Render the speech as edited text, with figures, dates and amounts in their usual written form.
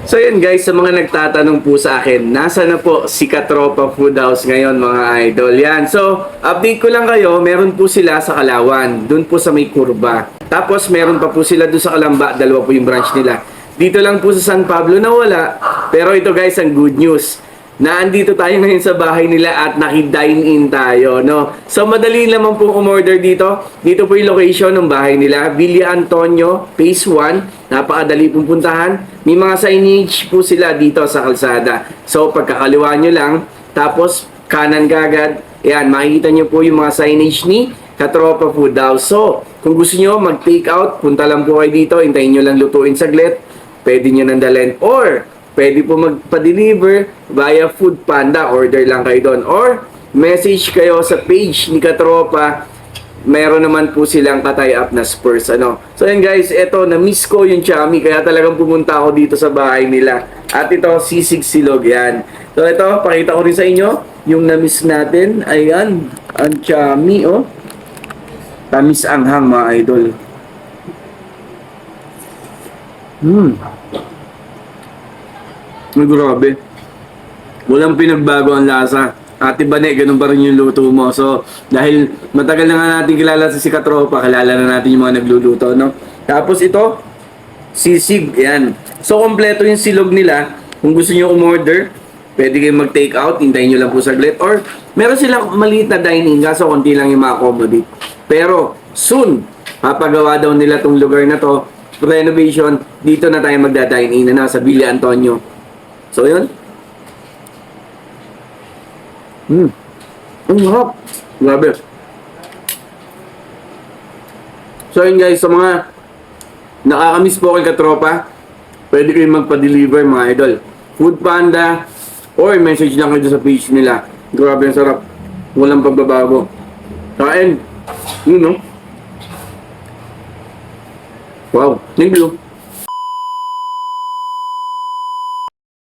So yun guys, sa mga nagtatanong po sa akin, nasa na po si Katropa Food House ngayon mga idol? Yan. So, update ko lang kayo, meron po sila sa Kalawan, dun po sa may kurba. Tapos meron pa po sila dun sa Kalamba, dalawa po yung branch nila. Dito lang po sa San Pablo na wala, pero ito guys, ang good news. Naandito tayo ngayon sa bahay nila at naki-dine-in tayo, no? So, madali naman pong umorder dito. Dito po yung location ng bahay nila. Villa Antonio, Phase 1. Napakadali pong puntahan. May mga signage po sila dito sa kalsada. So, pagkakaliwa nyo lang, tapos kanan kagad. Ayan, makikita nyo po yung mga signage ni Katropa Food House. So, kung gusto nyo mag-take out, punta lang po kayo dito. Hintayin nyo lang lutuin saglit. Pwede nyo nang dalhin. Or, pwede po magpa-deliver via Food Panda. Order lang kayo doon. Or, message kayo sa page ni Katropa. Meron naman po silang ka-tie up na Spurs. Ano? So, yan guys. Eto, na-miss ko yung Chami. Kaya talagang pumunta ako dito sa bahay nila. At ito, Sisig Silog. Yan. So, ito, pakita ko rin sa inyo. Yung na-miss natin. Ayan. Ang Chami, oh. Tamis anghang, mga idol. Ay, grabe. Walang pinagbago ang lasa. Ate Bane, ganun pa rin yung luto mo. So, dahil matagal na nga natin kilala sa si Katropa, kilala na natin yung mga nagluluto, no? Tapos ito, sisig, yan. So, kompleto yung silog nila. Kung gusto nyo umorder, pwede kayong mag-take out, hintayin nyo lang po saglit. Or, meron silang maliit na dining, kaso konti lang yung ma-accommodate. Pero, soon, papagawa daw nila tong lugar na to, renovation, dito na tayo magda-dine-in na sa Villa Antonio. So, yun. Ang harap. Grabe. So, yun guys, sa mga nakakamiss po kay Katropa, pwede kayong magpa-deliver mga idol. Food Panda, or message lang kayo sa page nila. Grabe ang sarap. Walang pagbabago. Kain. Yun, no? Wow. Thank you.